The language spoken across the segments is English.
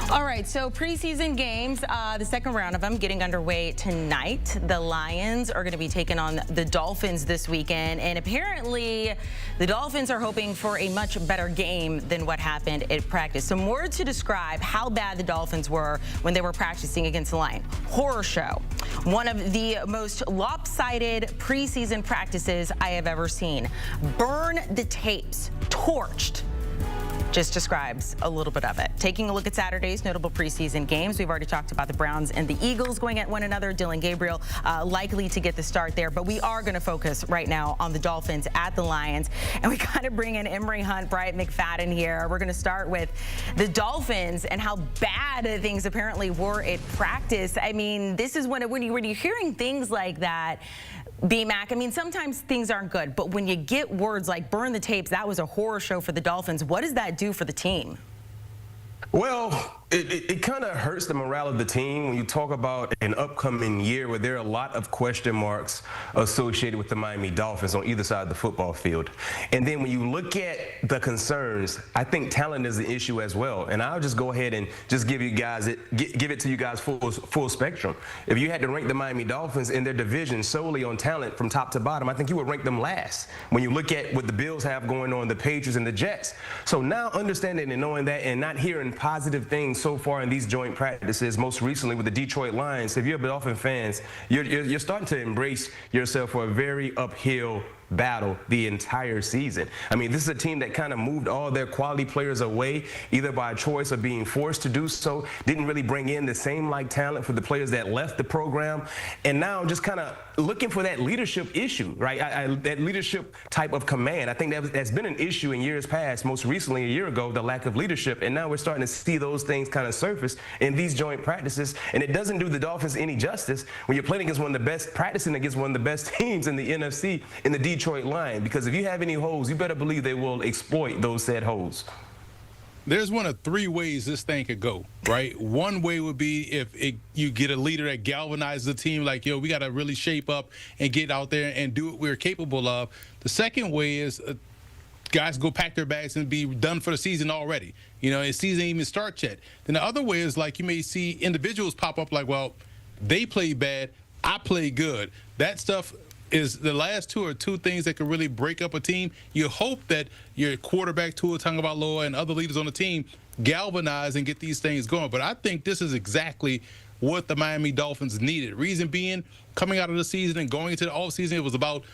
All right, so preseason games, the second round of them getting underway tonight. The Lions are going to be taking on the Dolphins this weekend, and apparently the Dolphins are hoping for a much better game than what happened at practice. Some words to describe how bad the Dolphins were when they were practicing against the Lions. Horror show. One of the most lopsided preseason practices I have ever seen. Burn the tapes. Torched. Just describes a little bit of it. Taking a look at Saturday's notable preseason games, we've already talked about the Browns and the Eagles going at one another. Dylan Gabriel likely to get the start there, but we are going to focus right now on the Dolphins at the Lions, and we kind of bring in Emory, Bryant, McFadden here. We're going to start with the Dolphins and how bad things apparently were at practice. I mean, this is when you're hearing things like that, B-Mac, I mean, sometimes things aren't good, but when you get words like burn the tapes, that was a horror show for the Dolphins. What does that do for the team? Well, it kind of hurts the morale of the team when you talk about an upcoming year where there are a lot of question marks associated with the Miami Dolphins on either side of the football field. And then when you look at the concerns, I think talent is the issue as well. And I'll just go ahead and just give it to you guys full spectrum. If you had to rank the Miami Dolphins in their division solely on talent from top to bottom, I think you would rank them last. When you look at what the Bills have going on, the Patriots and the Jets. So now understanding and knowing that and not hearing positive things so far in these joint practices, most recently with the Detroit Lions, if you're Dolphin fans, you're starting to embrace yourself for a very uphill battle the entire season. I mean, this is a team that kind of moved all their quality players away, either by choice or being forced to do so. Didn't really bring in the same talent for the players that left the program. And now just kind of looking for that leadership issue, right? That leadership type of command. I think that's been an issue in years past, most recently a year ago, the lack of leadership. And now we're starting to see those things kind of surface in these joint practices. And it doesn't do the Dolphins any justice when you're playing against one of the best, practicing against one of the best teams in the NFC, in the Detroit Lions. Because if you have any holes, you better believe they will exploit those said holes. There's one of three ways this thing could go, right? One way would be if you get a leader that galvanizes the team, like, yo, we got to really shape up and get out there and do what we're capable of. The second way is guys go pack their bags and be done for the season already. You know, the season ain't even start yet. Then the other way is like you may see individuals pop up like, well, they play bad, I play good. That stuff is the last two things that could really break up a team. You hope that your quarterback, Tua Tagovailoa, and other leaders on the team galvanize and get these things going. But I think this is exactly what the Miami Dolphins needed. Reason being, coming out of the season and going into the offseason, it was about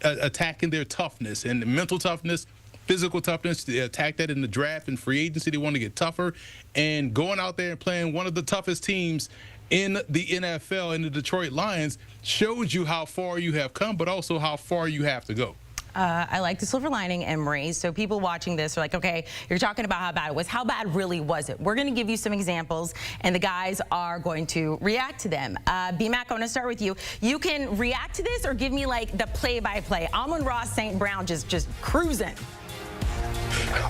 attacking their toughness and mental toughness, physical toughness. They attack that in the draft and free agency. They want to get tougher. And going out there and playing one of the toughest teams in the NFL, in the Detroit Lions, shows you how far you have come, but also how far you have to go. I like the silver lining, Emory. So people watching this are like, okay, you're talking about how bad it was. How bad really was it? We're going to give you some examples, and the guys are going to react to them. B-Mac, I want to start with you. You can react to this or give me, like, the play-by-play. Amon-Ra St. Brown just cruising.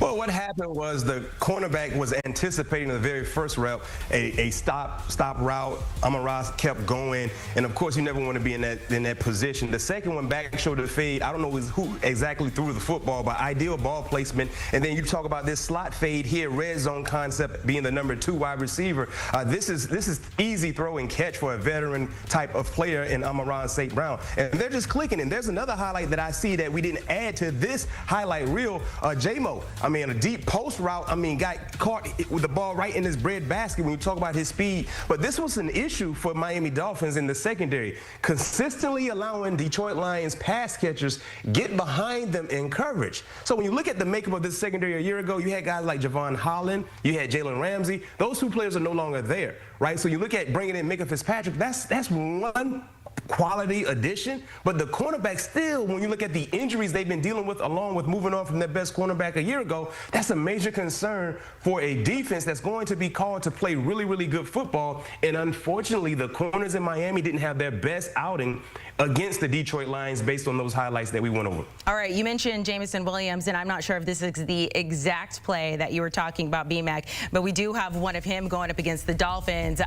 Well, what happened was the cornerback was anticipating the very first route, a stop route. Amon-Ra kept going, and of course you never want to be in that position. The second one, back shoulder fade. I don't know who exactly threw the football, but ideal ball placement. And then you talk about this slot fade here, red zone concept, being the number 2 wide receiver. This is easy throw and catch for a veteran type of player in Amon-Ra St. Brown. And they're just clicking. And there's another highlight that I see that we didn't add to this highlight reel. J-Mo. I mean, a deep post route, I mean, got caught with the ball right in his bread basket when you talk about his speed. But this was an issue for Miami Dolphins in the secondary, consistently allowing Detroit Lions pass catchers get behind them in coverage. So when you look at the makeup of this secondary a year ago, you had guys like Javon Holland, you had Jalen Ramsey. Those two players are no longer there, right? So you look at bringing in Micah Fitzpatrick, that's one quality addition, but the cornerback still, when you look at the injuries they've been dealing with, along with moving on from their best cornerback a year ago, that's a major concern for a defense that's going to be called to play really, really good football. And unfortunately, the corners in Miami didn't have their best outing against the Detroit Lions based on those highlights that we went over. All right, you mentioned Jameson Williams, and I'm not sure if this is the exact play that you were talking about, B-Mac, but we do have one of him going up against the Dolphins.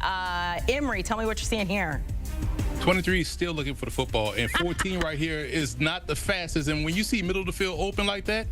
Emory, tell me what you're seeing here. 23 is still looking for the football, and 14 right here is not the fastest. And when you see middle of the field open like that,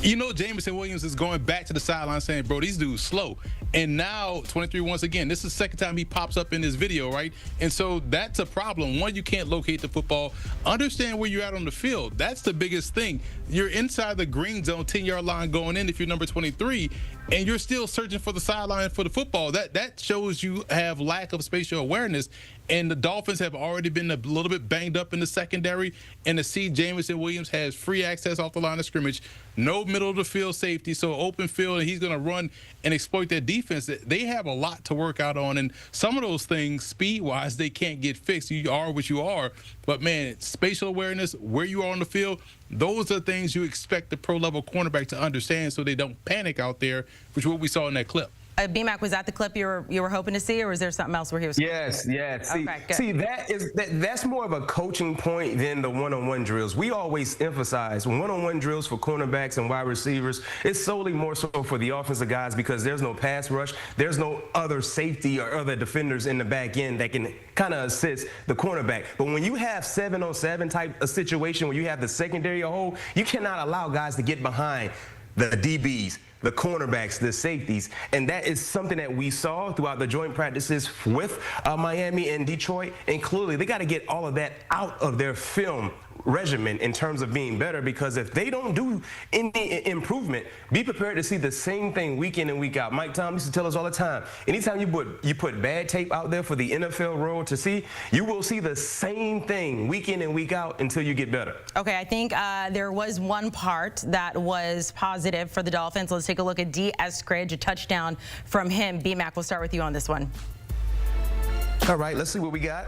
You know, Jameson Williams is going back to the sideline saying, bro, these dudes slow. And now 23, once again, this is the second time he pops up in this video, right? And so that's a problem. One, you can't locate the football. Understand where you're at on the field. That's the biggest thing. You're inside the green zone, 10-yard line going in if you're number 23, and you're still searching for the sideline for the football. That shows you have lack of spatial awareness. And the Dolphins have already been a little bit banged up in the secondary. And to see Jameson Williams has free access off the line of scrimmage, no middle of the field safety, so open field, and he's going to run and exploit that defense. They have a lot to work out on. And some of those things, speed-wise, they can't get fixed. You are what you are. But, man, spatial awareness, where you are on the field, those are things you expect the pro-level cornerback to understand so they don't panic out there, which is what we saw in that clip. B-Mac, was that the clip you were hoping to see, or was there something else where he was? Yes. See, Okay, that's more of a coaching point than the one-on-one drills. We always emphasize one-on-one drills for cornerbacks and wide receivers. It's solely more so for the offensive guys because there's no pass rush. There's no other safety or other defenders in the back end that can kind of assist the cornerback. But when you have 7-on-7 type of situation where you have the secondary a whole, you cannot allow guys to get behind the DBs, the cornerbacks, the safeties, and that is something that we saw throughout the joint practices with Miami and Detroit, and clearly they got to get all of that out of their film regimen in terms of being better, because if they don't do any improvement, be prepared to see the same thing week in and week out. Mike Tom used to tell us all the time, anytime you put bad tape out there for the NFL world to see, you will see the same thing week in and week out until you get better. Okay, I think there was one part that was positive for the Dolphins. Let's take a look at D. Eskridge, a touchdown from him. B-Mac, we'll start with you on this one. All right, let's see what we got.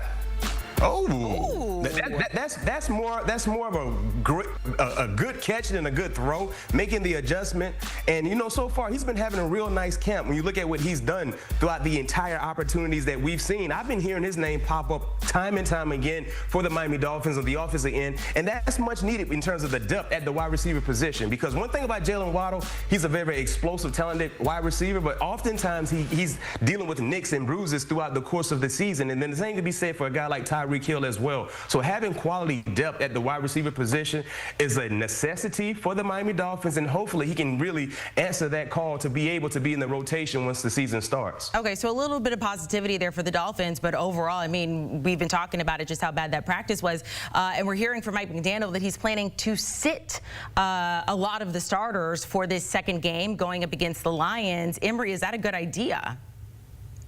Oh, that's more of a good catch than a good throw, making the adjustment. And you know, so far he's been having a real nice camp. When you look at what he's done throughout the entire opportunities that we've seen, I've been hearing his name pop up time and time again for the Miami Dolphins on the offensive end, and that's much needed in terms of the depth at the wide receiver position. Because one thing about Jalen Waddle, he's a very, very explosive, talented wide receiver, but oftentimes he's dealing with nicks and bruises throughout the course of the season. And then the same can be said for a guy like Tyreek Hill as well. So having quality depth at the wide receiver position is a necessity for the Miami Dolphins, and hopefully he can really answer that call to be able to be in the rotation once the season starts. Okay, so a little bit of positivity there for the Dolphins, but overall, I mean, we've been talking about it, just how bad that practice was, and we're hearing from Mike McDaniel that he's planning to sit a lot of the starters for this second game going up against the Lions. Emory, is that a good idea?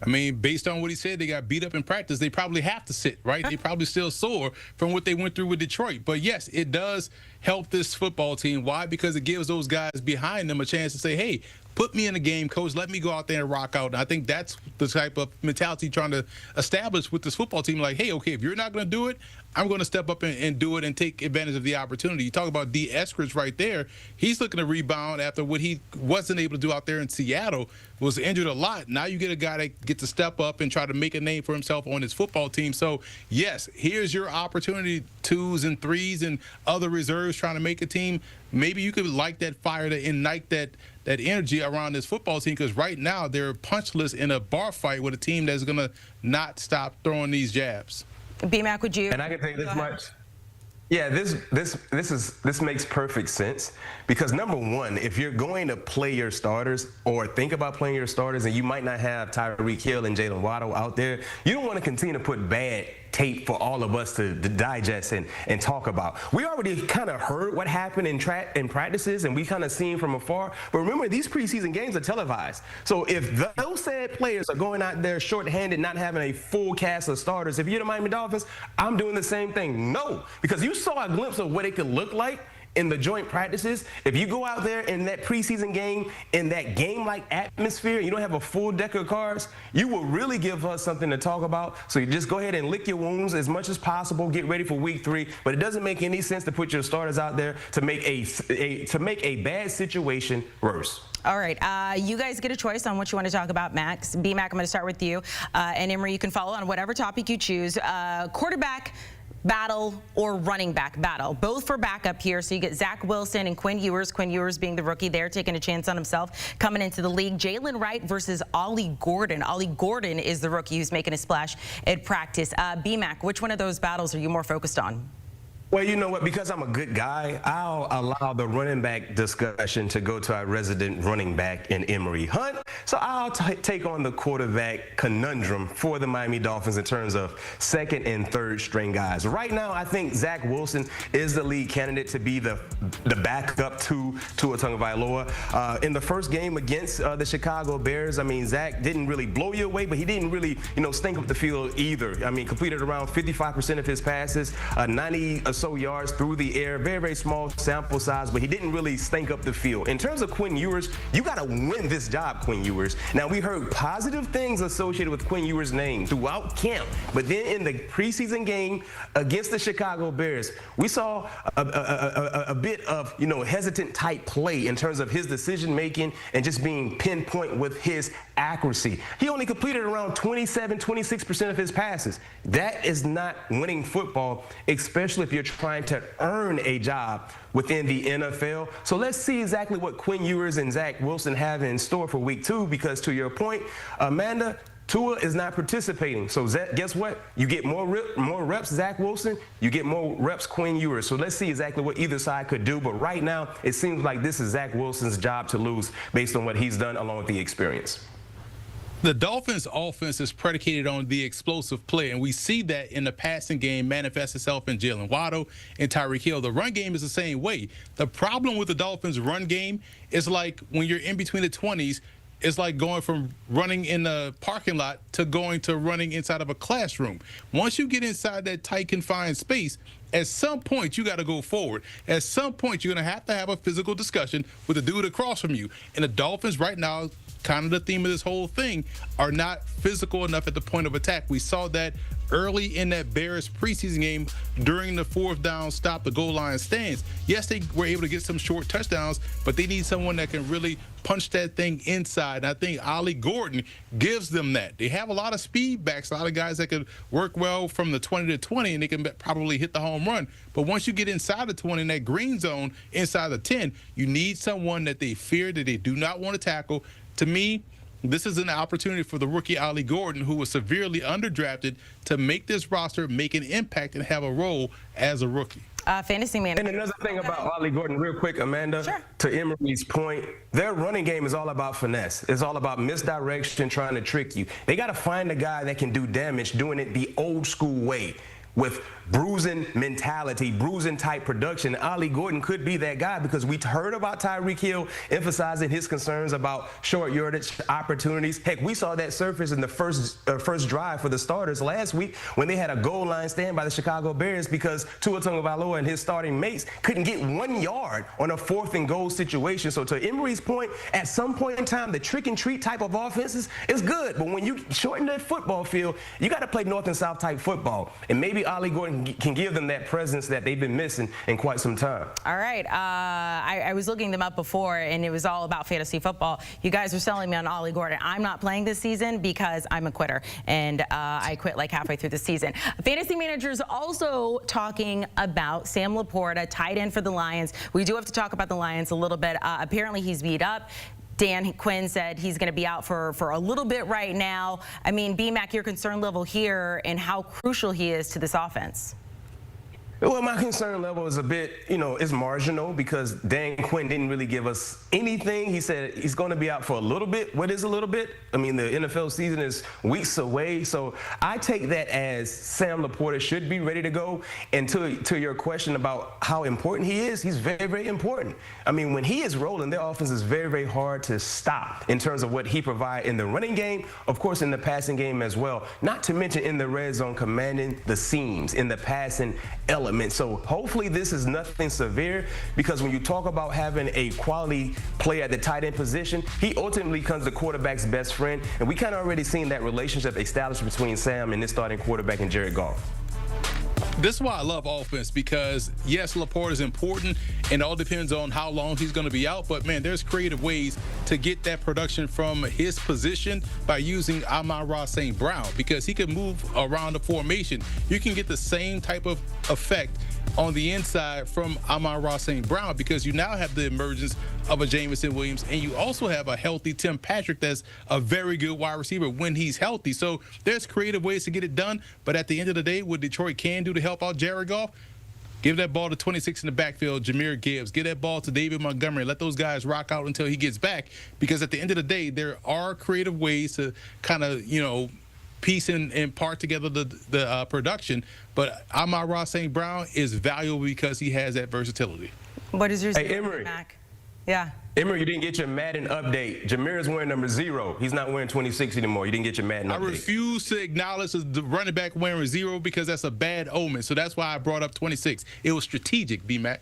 I mean, based on what he said, they got beat up in practice. They probably have to sit, right? They probably still sore from what they went through with Detroit. But, yes, it does help this football team. Why? Because it gives those guys behind them a chance to say, hey, put me in the game, coach. Let me go out there and rock out. And I think that's the type of mentality trying to establish with this football team. Like, hey, okay, if you're not going to do it, I'm going to step up and do it and take advantage of the opportunity. You talk about D. Eskridge right there. He's looking to rebound after what he wasn't able to do out there in Seattle, was injured a lot. Now you get a guy that gets to step up and try to make a name for himself on his football team. So, yes, here's your opportunity, 2s and 3s and other reserves trying to make a team. Maybe you could light that fire to ignite that energy around this football team, because right now they're punchless in a bar fight with a team that's going to not stop throwing these jabs. B-Mac, would you? And I can tell you this much. Yeah, this makes perfect sense, because number one, if you're going to play your starters or think about playing your starters, and you might not have Tyreek Hill and Jalen Waddle out there, you don't want to continue to put bad tape for all of us to digest and talk about. We already kind of heard what happened in practices, and we kind of seen from afar. But remember, these preseason games are televised. So if those said players are going out there shorthanded, not having a full cast of starters, if you're the Miami Dolphins, I'm doing the same thing. No, because you saw a glimpse of what it could look like in the joint practices. If you go out there in that preseason game, in that game-like atmosphere, you don't have a full deck of cards, you will really give us something to talk about. So you just go ahead and lick your wounds as much as possible, get ready for week 3. But it doesn't make any sense to put your starters out there to make a bad situation worse. All right, you guys get a choice on what you want to talk about, Max. B-Mac, I'm going to start with you. And Emory, you can follow on whatever topic you choose. Quarterback battle or running back battle, both for backup here. So you get Zach Wilson and Quinn Ewers. Quinn Ewers being the rookie there, taking a chance on himself coming into the league. Jalen Wright versus Ollie Gordon. Ollie Gordon is the rookie who's making a splash at practice. B-Mac, which one of those battles are you more focused on? Well, you know what? Because I'm a good guy, I'll allow the running back discussion to go to our resident running back in Emory Hunt. So I'll take on the quarterback conundrum for the Miami Dolphins in terms of second and third string guys. Right now, I think Zach Wilson is the lead candidate to be the backup to Tua Tagovailoa. In the first game against the Chicago Bears, I mean, Zach didn't really blow you away, but he didn't really, stink up the field either. I mean, completed around 55% of his passes, 90 or so yards through the air. Very, very small sample size, but he didn't really stink up the field. In terms of Quinn Ewers, you got to win this job, Quinn Ewers. Now, we heard positive things associated with Quinn Ewers' name throughout camp, but then in the preseason game against the Chicago Bears, we saw a bit of, hesitant type play in terms of his decision making and just being pinpoint with his accuracy. He only completed around 26% of his passes. That is not winning football, especially if you're trying to earn a job within the NFL. So let's see exactly what Quinn Ewers and Zach Wilson have in store for week 2, because to your point, Amanda, Tua is not participating. So guess what? You get more reps, Zach Wilson. You get more reps, Quinn Ewers. So let's see exactly what either side could do. But right now, it seems like this is Zach Wilson's job to lose based on what he's done along with the experience. The Dolphins' offense is predicated on the explosive play, and we see that in the passing game manifest itself in Jalen Waddle and Tyreek Hill. The run game is the same way. The problem with the Dolphins' run game is like when you're in between the 20s, it's like going from running in the parking lot to going to running inside of a classroom. Once you get inside that tight, confined space, at some point, you got to go forward. At some point, you're going to have a physical discussion with the dude across from you. And the Dolphins right now, kind of the theme of this whole thing, are not physical enough at the point of attack. We saw that early in that Bears preseason game during the fourth down stop, the goal line stands. Yes, they were able to get some short touchdowns, but they need someone that can really punch that thing inside. And I think Ollie Gordon gives them that. They have a lot of speed backs, a lot of guys that could work well from the 20 to 20, and they can probably hit the home run. But once you get inside the 20 in that green zone, inside the 10, you need someone that they fear, that they do not want to tackle. To me, this is an opportunity for the rookie Ollie Gordon, who was severely underdrafted, to make this roster, make an impact, and have a role as a rookie. Fantasy manager. And another thing about Ollie Gordon, real quick, Amanda, sure. To Emory's point, their running game is all about finesse. It's all about misdirection, trying to trick you. They got to find a guy that can do damage doing it the old school way, with bruising mentality, bruising type production. Ollie Gordon could be that guy, because we heard about Tyreek Hill emphasizing his concerns about short yardage opportunities. Heck, we saw that surface in the first drive for the starters last week when they had a goal line stand by the Chicago Bears because Tua Tagovailoa and his starting mates couldn't get 1 yard on a 4th and goal situation. So to Emory's point, at some point in time, the trick and treat type of offenses is good, but when you shorten that football field, you got to play north and south type football. And maybe Ollie Gordon can give them that presence that they've been missing in quite some time. All right. I was looking them up before, and it was all about fantasy football. You guys were selling me on Ollie Gordon. I'm not playing this season because I'm a quitter, and I quit like halfway through the season. Fantasy managers also talking about Sam Laporta, tight end for the Lions. We do have to talk about the Lions a little bit. Apparently, he's beat up. Dan Quinn said he's going to be out for a little bit right now. I mean, B-Mac, your concern level here and how crucial he is to this offense. Well, my concern level is a bit, is marginal, because Dan Quinn didn't really give us anything. He said he's going to be out for a little bit. What is a little bit? I mean, the NFL season is weeks away. So I take that as Sam Laporta should be ready to go. And to your question about how important he is, he's very, very important. I mean, when he is rolling, their offense is very, very hard to stop in terms of what he provides in the running game, of course, in the passing game as well. Not to mention in the red zone, commanding the seams in the passing element. So hopefully this is nothing severe, because when you talk about having a quality player at the tight end position, he ultimately becomes the quarterback's best friend. And we kind of already seen that relationship established between Sam and his starting quarterback and Jared Goff. This is why I love offense, because yes, Laporta is important, and it all depends on how long he's going to be out. But man, there's creative ways to get that production from his position by using Amon-Ra St. Brown, because he can move around the formation. You can get the same type of effect on the inside from Amon-Ra St. Brown, because you now have the emergence of a Jameson Williams, and you also have a healthy Tim Patrick that's a very good wide receiver when he's healthy. So there's creative ways to get it done, but at the end of the day, what Detroit can do to help out Jared Goff, Give that ball to 26 in the backfield, Jahmyr Gibbs. Give that ball to David Montgomery. Let those guys rock out until he gets back, because at the end of the day, there are creative ways to kind of, piece and part together the production. But Amon-Ra St. Brown is valuable because he has that versatility. What is your Emory. Mac? Yeah. Emory, you didn't get your Madden update. Jahmyr is wearing number 0. He's not wearing 26 anymore. You didn't get your Madden update. I refuse to acknowledge the running back wearing 0 because that's a bad omen. So that's why I brought up 26. It was strategic, B-Mac.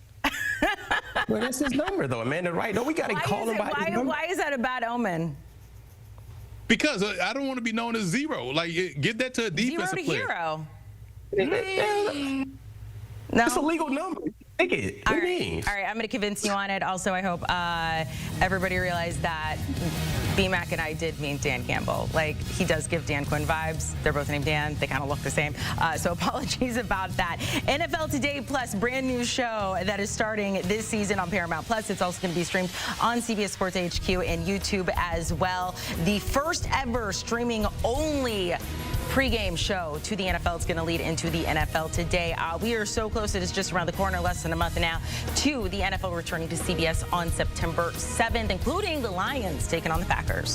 Well, that's his number, though, Amanda. Right? No, we got to call him by his number. Why is that a bad omen? Because I don't want to be known as 0. Like, give that to a defensive player. 0 to hero. No. It's a legal number. Take it. All right, I'm going to convince you on it. Also, I hope everybody realized that B-Mac and I did mean Dan Campbell. Like, he does give Dan Quinn vibes. They're both named Dan. They kind of look the same. So apologies about that. NFL Today Plus, brand new show that is starting this season on Paramount Plus. It's also going to be streamed on CBS Sports HQ and YouTube as well. The first ever streaming only pregame show to the NFL. It's going to lead into the NFL Today. We are so close. It is just around the corner, less than a month now, to the NFL returning to CBS on September 7th, including the Lions taking on the Packers.